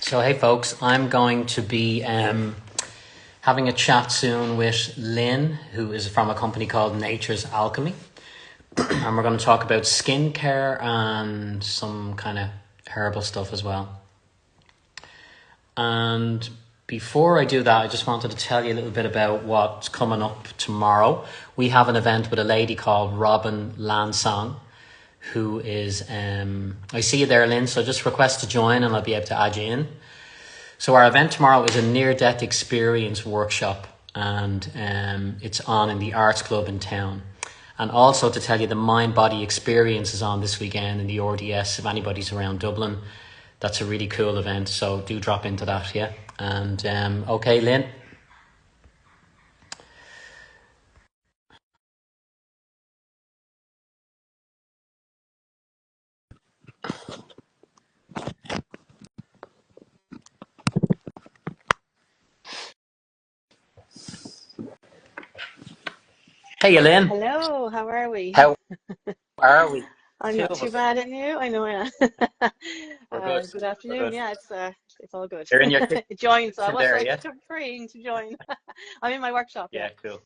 So, hey folks, I'm going to be having a chat soon with Lynn, who is from a company called Nature's Alchemy. And we're going to talk about skincare and some kind of herbal stuff as well. And before I do that, I just wanted to tell you a little bit about what's coming up tomorrow. We have an event with a lady called Robin Lansang, who is, I see you there, Lynn, so just request to join and I'll be able to add you in. So our event tomorrow is a near-death experience workshop, and it's on in the Arts Club in town. And also to tell you, the Mind-Body Experience is on this weekend in the RDS. If anybody's around Dublin, that's a really cool event, so do drop into that, yeah? And okay, Lynn? Hey, Lynn. Hello, how are we? How are we? I'm Two not of too us. bad, and you? I know, yeah. We're good. Good We're afternoon. good. Yeah, it's all good. You're in your Join, so I kitchen was there, like yeah? praying to join. I'm in my workshop, yeah. Yeah, cool.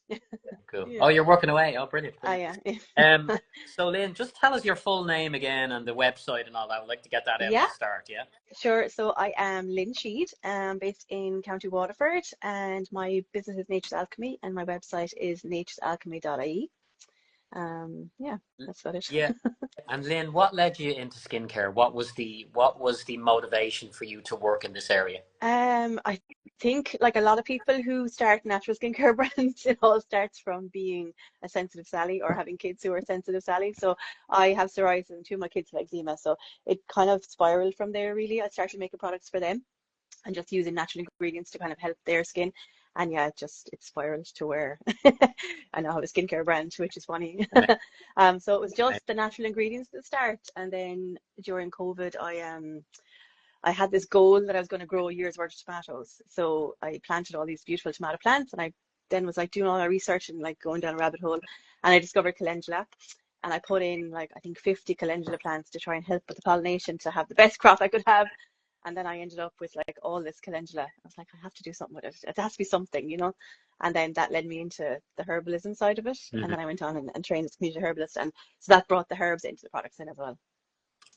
Cool. Yeah. Oh, you're working away. Oh, brilliant, Ah, brilliant. yeah. Um, so Lynn, just tell us your full name again and the website and all that. I'd like to get that out at Yeah, the start, yeah? sure. So I am Lynn Sheed, based in County Waterford, and my business is Nature's Alchemy, and my website is naturesalchemy.ie. Yeah, that's about it. Yeah. And Lynn, what led you into skincare? What was the motivation for you to work in this area? I think like a lot of people who start natural skincare brands, it all starts from being a sensitive Sally or having kids who are sensitive Sally. So I have psoriasis and two of my kids have eczema. So it kind of spiraled from there really. I started making products for them and just using natural ingredients to kind of help their skin. And yeah, it spiraled to where I now have a skincare brand, which is funny. Ama- So it was ama- just the natural ingredients at the start. And then during COVID, I had this goal that I was going to grow a year's worth of tomatoes. So I planted all these beautiful tomato plants, and I then was like doing all my research and like going down a rabbit hole, and I discovered calendula. And I put in like I think 50 calendula plants to try and help with the pollination to have the best crop I could have. And then I ended up with like all this calendula. I was like, I have to do something with it. It has to be something, you know. And then that led me into the herbalism side of it. And Mhm. then I went on and trained as a community herbalist. And so that brought the herbs into the products in as well.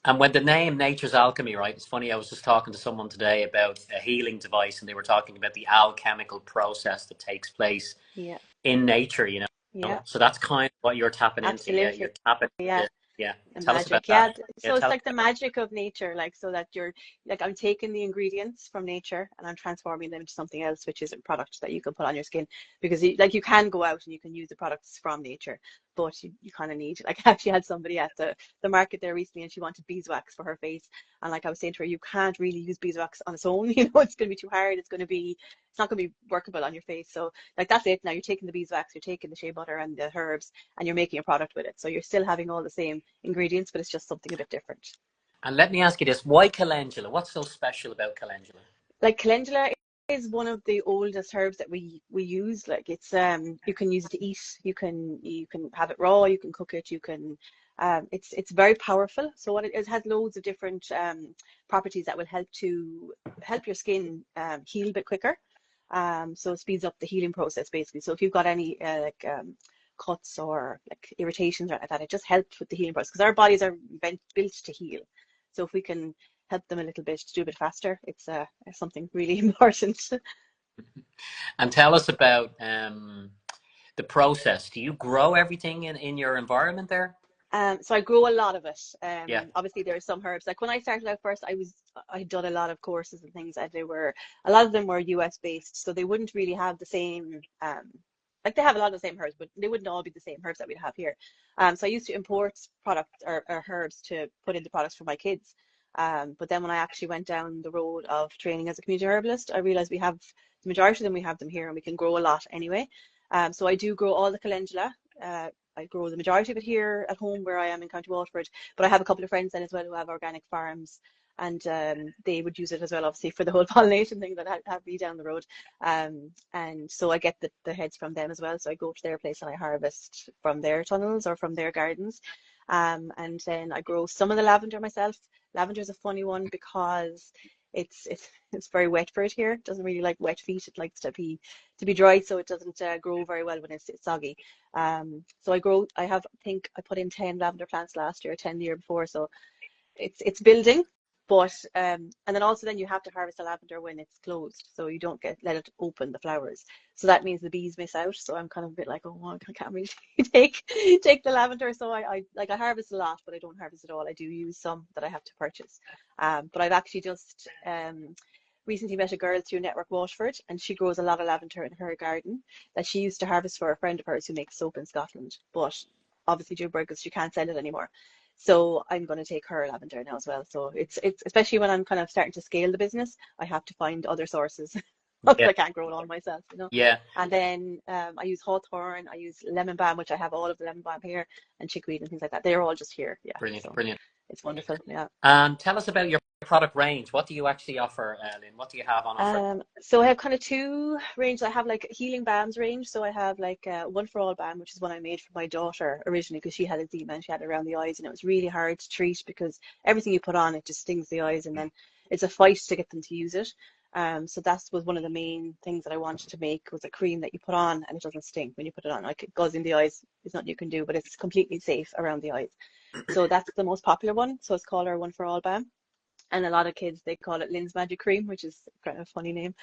And when the name Nature's Alchemy, right? It's funny. I was just talking to someone today about a healing device, and they were talking about the alchemical process that takes place Yeah, in nature. yeah, So that's kind of what you're tapping into. Yeah, you're absolutely. tapping Yeah. into. Yeah. The Tell us about magic, that. yeah. Yeah, So it's tell us like the about magic of nature, like so that you're like I'm taking the ingredients from nature and I'm transforming them into something else, which is a product that you can put on your skin. Because like you can go out and you can use the products from nature, but you kind of need like I actually had somebody at the market there recently and she wanted beeswax for her face. And like I was saying to her, you can't really use beeswax on its own, it's gonna be too hard, it's not gonna be workable on your face. So like that's it. Now you're taking the beeswax, you're taking the shea butter and the herbs and you're making a product with it. So you're still having all the same ingredients, but it's just something a bit different. And let me ask you this: why calendula? What's so special about calendula? Like calendula is one of the oldest herbs that we use. Like it's you can use it to eat, you can have it raw, you can cook it, you can it's very powerful. So what it has loads of different properties that will help your skin heal a bit quicker. So it speeds up the healing process basically. So if you've got any cuts or like irritations or like that, it just helps with the healing process because our bodies are built to heal. So if we can help them a little bit to do a bit faster, it's something really important. And tell us about the process. Do you grow everything in your environment there? So I grow a lot of it. Yeah. Obviously there are some herbs. Like when I started out first, I'd done a lot of courses and things, and a lot of them were US based, so they wouldn't really have the same like they have a lot of the same herbs, but they wouldn't all be the same herbs that we'd have here. So I used to import products or herbs to put into products for my kids. But then when I actually went down the road of training as a community herbalist, I realized we have the majority of them, we have them here and we can grow a lot anyway. So I do grow all the calendula. I grow the majority of it here at home where I am in County Waterford, but I have a couple of friends then as well who have organic farms and they would use it as well, obviously, for the whole pollination thing that have me down the road. And so I get the heads from them as well. So I go to their place and I harvest from their tunnels or from their gardens. And then I grow some of the lavender myself. Lavender is a funny one because it's very wet for it here. It doesn't really like wet feet. It likes to be dry, so it doesn't grow very well when it's soggy. So I think I put in 10 lavender plants last year, 10 the year before. So it's building, but and then also then you have to harvest the lavender when it's closed, so you don't let it open the flowers. So that means the bees miss out. So I'm kind of a bit like, oh, well, I can't really take the lavender. So I harvest a lot, but I don't harvest it all. I do use some that I have to purchase. But I've actually just recently met a girl through Network Waterford, and she grows a lot of lavender in her garden that she used to harvest for a friend of hers who makes soap in Scotland. But obviously due Brexit, she can't sell it anymore. So I'm going to take her lavender now as well. So it's especially when I'm kind of starting to scale the business, I have to find other sources. Yeah. I can't grow it all myself, you know. Yeah. And then I use hawthorn, I use lemon balm, which I have all of the lemon balm here, and chickweed and things like that. They're all just here. Yeah. Brilliant. So Brilliant. it's wonderful. Yeah. And tell us about your product range. What do you actually offer, Lynn? What do you have on offer? So I have kind of two ranges. I have like healing balms range. So I have like one for all balm, which is one I made for my daughter originally because she had eczema and she had it around the eyes, and it was really hard to treat because everything you put on it just stings the eyes, and then it's a fight to get them to use it. So that was one of the main things that I wanted to make, was a cream that you put on and it doesn't sting when you put it on. Like, it goes in the eyes, there's nothing you can do, but it's completely safe around the eyes. So that's the most popular one. So it's called our One for All Balm. And a lot of kids, they call it Lynn's Magic Cream, which is kind of a funny name.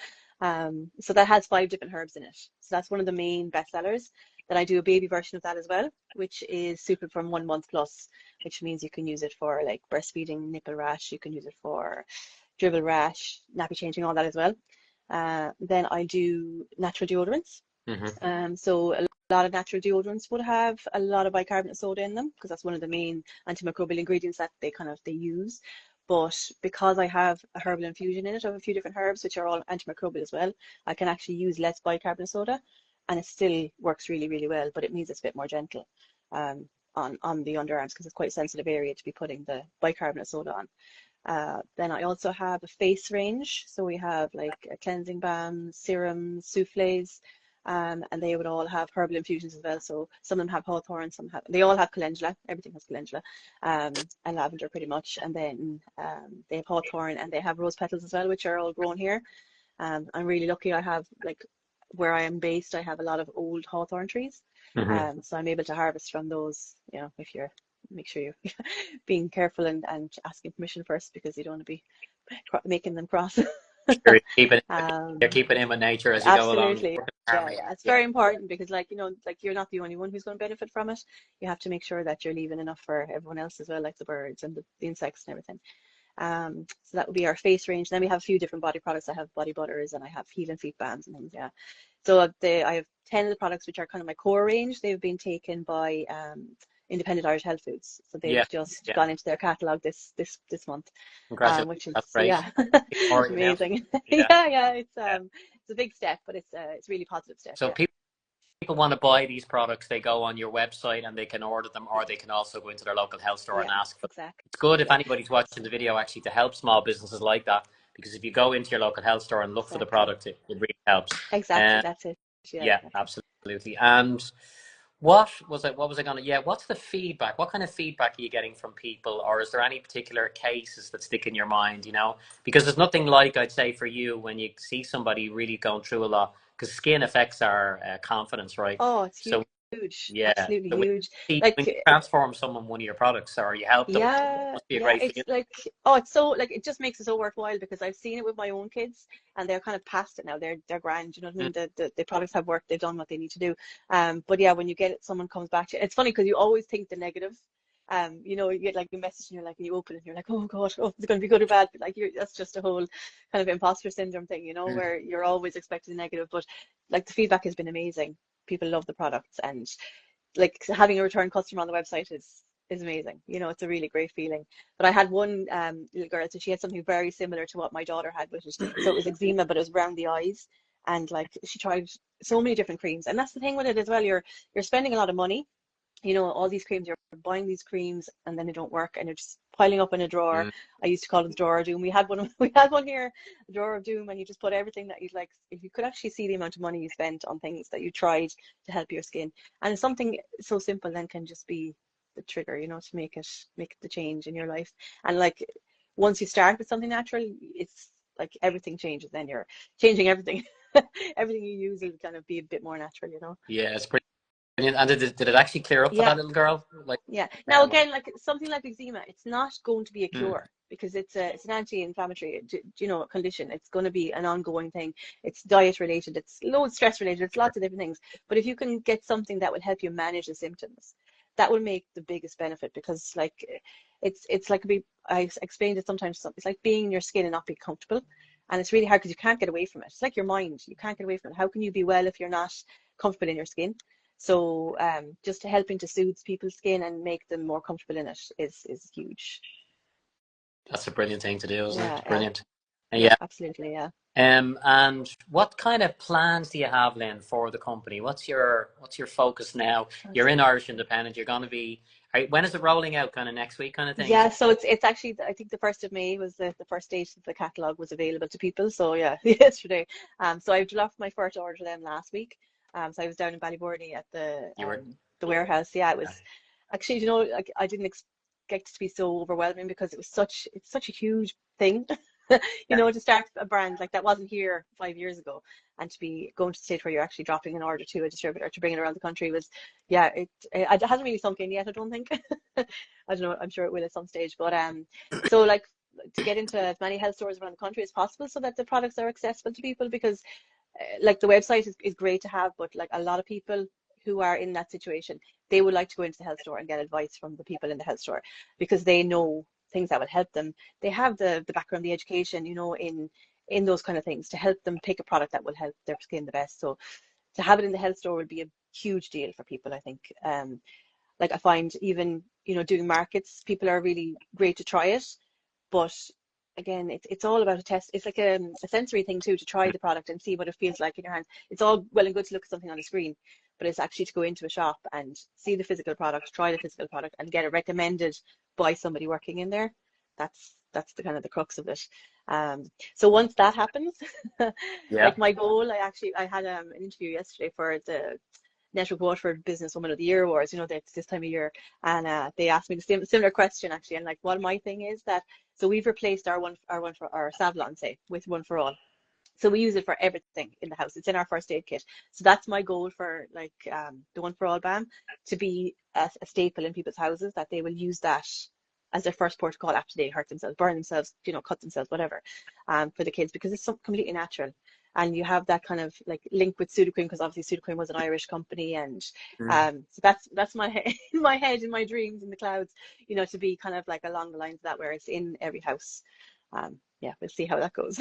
So that has 5 different herbs in it. So that's one of the main bestsellers. Then I do a baby version of that as well, which is suited from 1 month plus, which means you can use it for like breastfeeding, nipple rash. You can use it for dribble rash, nappy changing, all that as well. Then I do natural deodorants. So a lot of natural deodorants would have a lot of bicarbonate soda in them because that's one of the main antimicrobial ingredients that they use. But because I have a herbal infusion in it of a few different herbs, which are all antimicrobial as well, I can actually use less bicarbonate soda, and it still works really, really well. But it means it's a bit more gentle on the underarms because it's quite a sensitive area to be putting the bicarbonate soda on. Then I also have a face range. So we have like a cleansing balms, serums, souffles, and they would all have herbal infusions as well. So some of them have hawthorn, they all have calendula. Everything has calendula, and lavender pretty much. And then they have hawthorn and they have rose petals as well, which are all grown here. I'm really lucky. I have, like, where I am based, I have a lot of old hawthorn trees. So I'm able to harvest from those, you know, if you're, make sure you're being careful and asking permission first, because you don't want to be making them cross. Sure, you're keeping in with nature as you go along. Absolutely. Yeah. It's very important because, like, you know, like, you're not the only one who's going to benefit from it. You have to make sure that you're leaving enough for everyone else as well, like the birds and the insects and everything. So that would be our face range. Then we have a few different body products. I have body butters and I have heel and feet balms and things. Yeah. So I have 10 of the products which are kind of my core range. They've been taken by Independent Irish Health Foods. So they've just gone into their catalogue this month. Congratulations. Which is, that's great. yeah, amazing. Yeah. It's a big step, but it's a really positive step. So people want to buy these products, they go on your website and they can order them, or they can also go into their local health store and ask for them. It's good if anybody's watching the video actually to help small businesses like that, because if you go into your local health store and look for the product, it really helps. Exactly, that's it. Yeah, absolutely. And what's the feedback? What kind of feedback are you getting from people, or is there any particular cases that stick in your mind, you know? Because there's nothing like, I'd say, for you when you see somebody really going through a lot, because skin affects our confidence, right? Oh, it's huge. So, yeah, absolutely so huge. Like, when you transform someone one of your products, or you help them, it must be a great it's feeling. like, oh, it's so, like, it just makes it so worthwhile, because I've seen it with my own kids and they're kind of past it now. They're grand, you know what I mean? The products have worked, they've done what they need to do. But yeah, when you get it, someone comes back to you, it's funny because you always think the negative. You know, you get like a message and you're like, and you open it and you're like, oh God, oh, it's going to be good or bad. But like, that's just a whole kind of imposter syndrome thing, you know, where you're always expecting the negative. But like, the feedback has been amazing. People love the products, and like, having a return customer on the website is amazing. You know, it's a really great feeling. But I had one little girl, so she had something very similar to what my daughter had with it. So it was eczema, but it was around the eyes. And like, she tried so many different creams. And that's the thing with it as well. You're spending a lot of money. You know, all these creams, you're buying these creams and then they don't work and they're just piling up in a drawer. I used to call it the drawer of doom. We had one here, the drawer of doom, and you just put everything that you'd like. If you could actually see the amount of money you spent on things that you tried to help your skin, and something so simple then can just be the trigger, you know, to make it the change in your life. And like, once you start with something natural, like everything changes. Then you're changing everything. Everything you use will kind of be a bit more natural, you know. Yeah, it's brilliant. And did it actually clear up for Yeah, that little girl? Like, yeah. Now what? again, like something like eczema, it's not going to be a Mm, cure because it's an anti-inflammatory, you know, condition. It's going to be an ongoing thing. It's diet related. It's low stress related. It's lots of different things. But if you can get something that will help you manage the symptoms, that will make the biggest benefit because like it's like I explained it sometimes. It's like being in your skin and not being comfortable, and it's really hard because you can't get away from it. It's like your mind. You can't get away from it. How can you be well if you're not comfortable in your skin? So just helping to soothe people's skin and make them more comfortable in it is huge. that's a brilliant thing to do, isn't Yeah, it? yeah, Brilliant. yeah, Yeah. absolutely, yeah. And what kind of plans do you have, Lynn, for the company? What's your focus now? You're in Irish Independent. You're going to be. When is it rolling out? Kind of next week, kind of thing, is Yeah, it? so it's actually I think the 1st of May was the first date that the catalog was available to people. So yeah, yesterday. So I dropped my first order to them last week. So I was down in Ballybourney at You were. the warehouse. Yeah, it was actually, you know, like I didn't expect it to be so overwhelming because it's such a huge thing. You Yeah. know, to start a brand like that wasn't here 5 years ago, and to be going to the stage where you're actually dropping an order to a distributor to bring it around the country was, yeah, it hasn't really sunk in yet, I don't think. I don't know, I'm sure it will at some stage, but so like to get into as many health stores around the country as possible so that the products are accessible to people because like the website is great to have, but like a lot of people who are in that situation, they would like to go into the health store and get advice from the people in the health store because they know things that will help them. They have the background, the education, you know, in those kind of things to help them pick a product that will help their skin the best. So to have it in the health store would be a huge deal for people, I think. Like I find even, you know, doing markets, people are really great to try it, but again, it's all about a test. It's like a sensory thing too, to try the product and see what it feels like in your hands. It's all well and good to look at something on the screen, but it's actually to go into a shop and see the physical product, try the physical product, and get it recommended by somebody working in there. That's the kind of the crux of it. So once that happens, Yeah. like my goal, I had an interview yesterday for the Network Waterford Businesswoman of the Year awards. You know, that's this time of year, and they asked me the similar question actually. And like, what my thing is that so we've replaced our one for our Savlon, say, with One for All. So we use it for everything in the house. It's in our first aid kit. So that's my goal for like the One for All balm to be a staple in people's houses, that they will use that as their first port of call after they hurt themselves, burn themselves, you know, cut themselves, whatever, for the kids, because it's so completely natural. And you have that kind of like link with Sudocrem because obviously Sudocrem was an Irish company, and Mm. so that's my in my head, in my dreams, in the clouds, you know, to be kind of like along the lines of that, where it's in every house. Yeah, we'll see how that goes.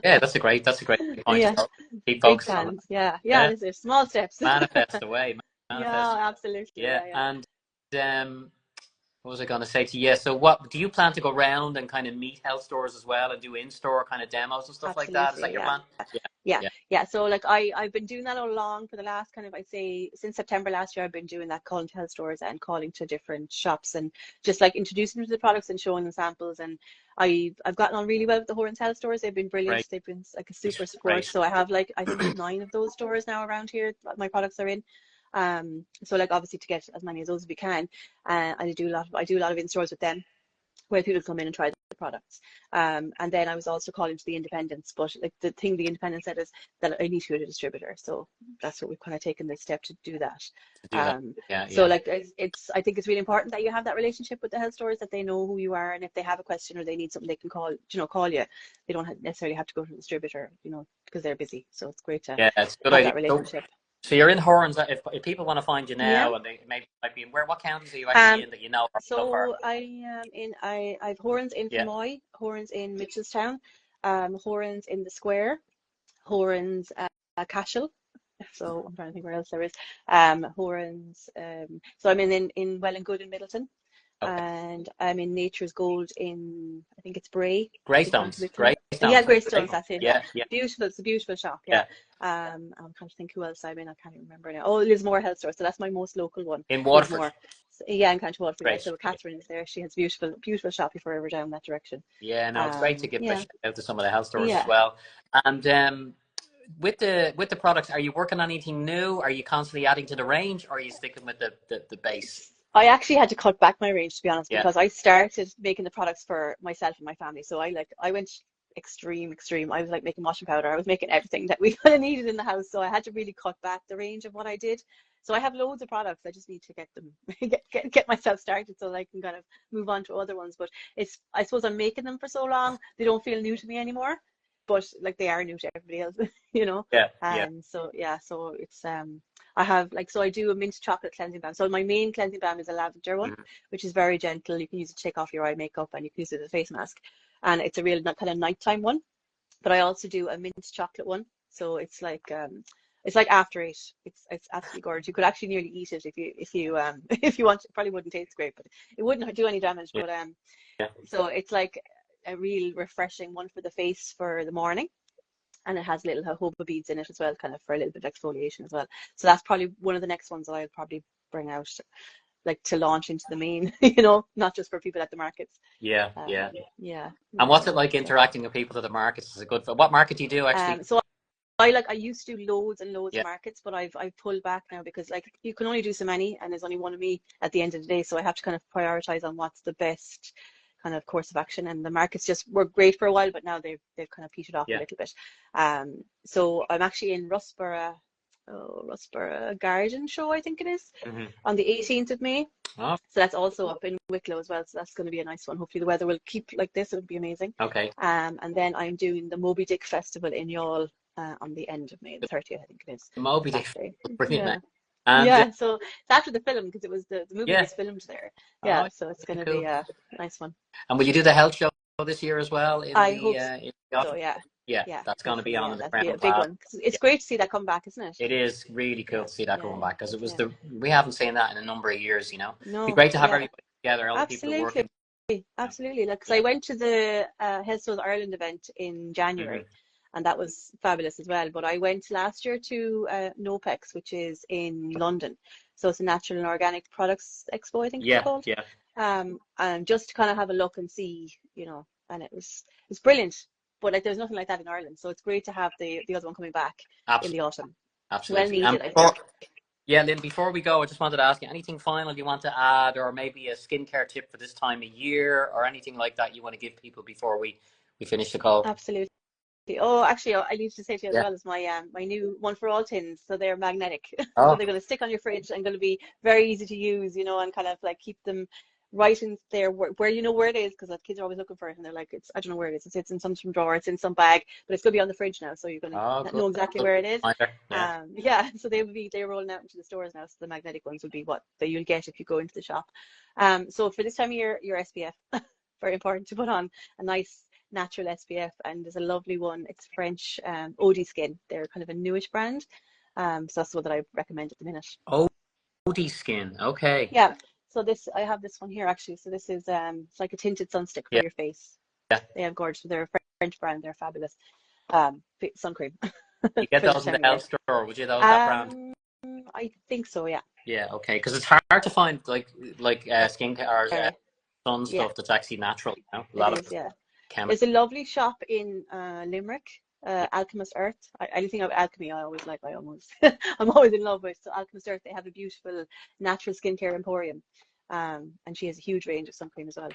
Yeah, that's a great point. Yeah, Keep big focusing on plans. Yeah, yeah, that. this is small steps. Manifest away, manifest. Yeah, absolutely. Yeah, Yeah, yeah, and um, what was I going to say to you? Yeah, so what do you plan to go around and kind of meet health stores as well and do in-store kind of demos and stuff like that? Is that absolutely. your Yeah. plan? Yeah, Yeah, yeah. yeah. So like I've been doing that all along for the last kind of, I'd say since September last year. I've been doing that, calling to health stores and calling to different shops and just like introducing them to the products and showing them samples. And I've gotten on really well with the Horns health stores. They've been brilliant. Great, They've been like a super support. great. So I have like I think 9 of those stores now around here that my products are in. So like obviously to get as many of those as we can. I do a lot of in stores with them, where people come in and try the products. And then I was also calling to the independents, but like the thing the independent said is that I need to go to a distributor. So that's what we've kind of taken this step to do that. To do that. Um, Yeah, so yeah. like I think it's really important that you have that relationship with the health stores, that they know who you are, and if they have a question or they need something, they can call you. They don't necessarily have to go to the distributor, you know, because they're busy. So it's great to Yeah, it's a good have idea. that So, relationship. so you're in Horns. If people want to find you Yeah. now and they maybe might be in where, what counties are you actually Um, in that you know so far? So I am I've Horns in Yeah. Fermoy, Horns in Mitchelstown, Horns in the Square, Horns Cashel. So I'm trying to think where else there is. Horns. So I'm in Well and Good in Middleton, Okay. and I'm in Nature's Gold in, I think it's Bray. I think Greystones. Wicklow. Yeah, Greystones. Greystones. Right? That's it. Yeah, Yeah, yeah, beautiful. It's a beautiful shop. Yeah. yeah. I'm trying to think who else I'm in. I can't even remember now. Oh, Lismore Health Store. So that's my most local one. In Waterford. Lismore. So, yeah, in County Waterford. Yeah. Great. So Catherine is there. She has beautiful, beautiful shop if we're ever down that direction. Yeah, no, it's great to give a Yeah. shout out to some of the health stores as Yeah. well. And with the products, are you working on anything new? Are you constantly adding to the range, or are you sticking with the base? I actually had to cut back my range, to be honest, Yeah, because I started making the products for myself and my family. So I went extreme. I was like making washing powder. I was making everything that we kind of needed in the house. So I had to really cut back the range of what I did. So I have loads of products. I just need to get them, get myself started so that I can kind of move on to other ones. But it's, I suppose I'm making them for so long, they don't feel new to me anymore. But like they are new to everybody else, you know. Yeah, yeah. And so yeah, so it's I have like, so I do a mint chocolate cleansing balm. So my main cleansing balm is a lavender one, Mhm. which is very gentle. You can use it to take off your eye makeup, and you can use it as a face mask. And it's a real kind of nighttime one. But I also do a mint chocolate one. So it's like after eight. It's absolutely gorgeous. You could actually nearly eat it if you if you want. It probably wouldn't taste great, but it wouldn't do any damage. Yeah, But yeah. so it's like a real refreshing one for the face for the morning. And it has little jojoba beads in it as well, kind of for a little bit of exfoliation as well. So that's probably one of the next ones that I'll probably bring out, like to launch into the main, you know, not just for people at the markets. Yeah, Um, yeah. yeah, And what's it yeah. like So, interacting with people at the markets? Is it good? What market do you do actually? so I used to do loads and loads of Yeah, markets, but I've pulled back now because like you can only do so many, and there's only one of me at the end of the day, so I have to kind of prioritize on what's the best kind of course of action. And the markets just were great for a while, but now they've kind of petered off a yeah. little bit. So I'm actually in Russborough Garden Show, I think it is, Hmm. on the 18th of May. Oh, So that's also up in Wicklow as well. So that's going to be a nice one. Hopefully the weather will keep like this. It would be amazing. okay. And then I'm doing the Moby Dick Festival in Youghal on the end of May, the 30th, I think it is, Moby Dick, Saturday. brilliant name. Yeah. And Yeah. So it's after the film because it was the movie yeah, was filmed there. oh, Yeah. So it's going really to be cool. a nice one. And will you do the health show this year as well I hope in the so. autumn? Yeah. Yeah, Yeah. that's going to be Hopefully. on Yeah. in the That'd be Crown a big Plaza. one. 'Cause it's Yeah, great to see that come back, isn't it? it is really cool Yeah. to see that Yeah. coming back because it was Yeah. we haven't seen that in a number of years. You know, it'd be No. great to have Yeah. everybody together, all the people that work Absolutely. in. You know. Absolutely. Like, 'cause I Yeah. went to the Health Shows Ireland event in Hmm. January, and that was fabulous as well. But I went last year to NOPEX, which is in London. So it's a Natural and Organic Products Expo, I think it's Yeah, called. yeah, And just to kind of have a look and see, you know, and it's brilliant. But like, there's nothing like that in Ireland, so it's great to have the other one coming back in absolutely, the autumn. Well absolutely. And needed, I think. yeah, Lynn, before we go, I just wanted to ask you anything final you want to add, or maybe a skincare tip for this time of year, or anything like that you want to give people before we finish the call. Absolutely. Oh, actually, I need to say to you as Yeah. well as my new one for all tins. So they're magnetic, so Oh, they're going to stick on your fridge and going to be very easy to use, you know, and kind of like keep them right in there where you know where it is, because the kids are always looking for it and they're like, it's, I don't know where it is. It's in some drawer, it's in some bag, but it's going to be on the fridge now, so you're going oh, to good. know exactly Good where it is. reminder. Yeah. Yeah, so they're rolling out into the stores now. So the magnetic ones will be what that you'll get if you go into the shop. So for this time of year, your SPF, very important to put on a nice natural SPF, and there's a lovely one. It's French, OD Skin. They're kind of a newish brand. So that's the one that I recommend at the minute. Oh, OD skin. Okay. Yeah. So this, I have this one here actually. So this is it's like a tinted sunstick for Yeah. your face. Yeah. They have gorgeous. They're a French brand. They're fabulous. Sun cream You get for this those in time the of year. health store, would you? Those that brand? I think so. Yeah. Yeah. Okay. Because it's hard to find skincare or sun Yeah, stuff that's actually natural. You know, a it lot is. of Yeah. chemicals. There's a lovely shop in Limerick, Alchemist Earth. Anything of alchemy, I always like. I'm always in love with. So Alchemist Earth, they have a beautiful natural skincare emporium, and she has a huge range of sun cream as well.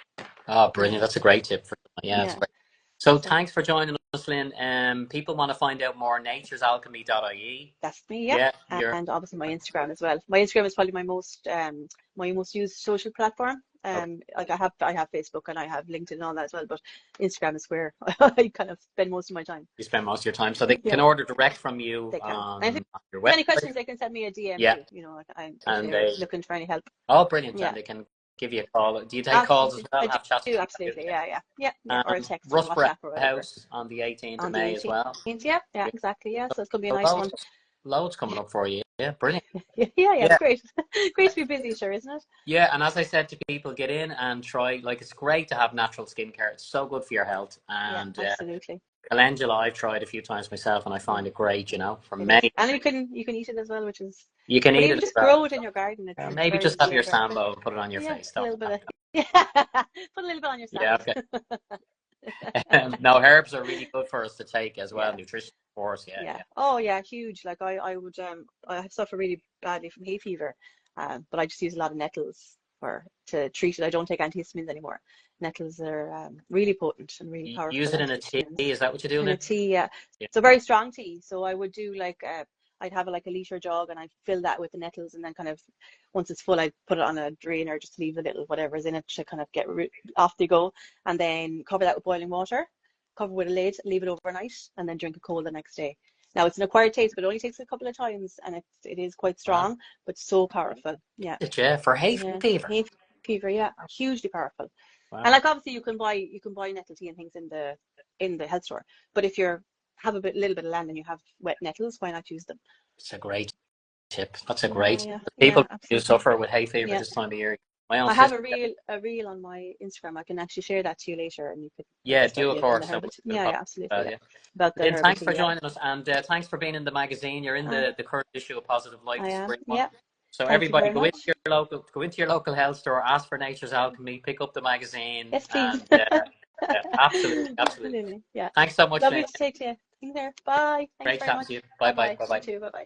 Oh, brilliant. Um, That's a great tip. Yeah, it's yeah. great. So So thanks for joining us, Lynn. People want to find out more, naturesalchemy.ie. that's me. Yeah. Yeah, you're And obviously my Instagram as well. My Instagram is probably my most used social platform. okay. Like I have Facebook and I have LinkedIn and all that as well, but Instagram is where I kind of spend most of my time. You spend most of your time. So they can Yeah, order direct from you they can. And if on your there's any website. questions, they can send me a DM Yeah. too. You know, if And they're looking for any help. oh, brilliant. And Yeah, they can give you a call. Do you take calls as absolutely. well? I Have chats do, with you? absolutely. Yeah. Or a And text or Rusborough WhatsApp or whatever. House on the 18th of On the May as 18th. well. Yeah, Yeah. exactly. Yeah, so it's gonna be a So nice one. loads coming up for you. Yeah, brilliant. Yeah, it's Yeah. great. Great to be busy, sure, isn't it? Yeah, and as I said to people, get in and try. Like, it's great to have natural skincare. It's so good for your health. Yeah, And absolutely. calendula, I've tried a few times myself, and I Yeah, find it great. You know, for it is. many, And you can eat it as well, which is, you can or eat it even as just well. grow it in your garden. It's Maybe very just easy have and your very quick. sambo and put it on your Yeah, face. a Don't. little bit of yeah. Put a little bit on your Yeah, salad. okay. No, herbs are really good for us to take as well. Yeah. Nutrition, of course. Yeah, Yeah. yeah. Oh yeah, huge. Like I would I suffer really badly from hay fever, but I just use a lot of nettles. or to treat it. I don't take antihistamines anymore. Nettles are really potent and really You powerful use it in a tea, antihistamines. is that what you do In a now? tea, yeah. Yeah. So very strong tea. So I would do like I'd have like a liter jug and I'd fill that with the nettles, and then kind of once it's full, I'd put it on a drainer, just leave a little whatever's in it to kind of get off they go, and then cover that with boiling water, cover with a lid, leave it overnight, and then drink it cold the next day. Now it's an acquired taste, but it only takes a couple of times, and it is quite Wow. strong, but so powerful. Yeah, Yeah, for hay yeah. fever. Hay fever, yeah, hugely powerful. And Wow. like obviously you can buy nettle tea and things in the health store, but if you're have a little bit of land and you have wet nettles, why not use them? It's a great tip. That's a Yeah, great. yeah, People yeah, do absolutely. suffer with hay fever Yeah. this time of year. My own I have sister. a reel on my Instagram. I can actually share that to you later, and you could Yeah, just do of in the course. I herbal will tea. do Yeah, pop yeah, as absolutely. well, Yeah, yeah. about the Lynn, herbal thanks tea. for Yeah, joining us, and thanks for being in the magazine. You're in I the current issue of Positive Life, I the am. spring one. Yeah, So thank you everybody, very much. go into your local health store, ask for Nature's Alchemy, pick up the magazine, Yes, please. and yeah, absolutely, absolutely. Absolutely. Yeah. Thanks so much, Lovely Lynn. to take you. Take care. Bye. Thanks Great very chatting to much. you. Bye Bye bye. bye. Bye You bye. too. Bye bye.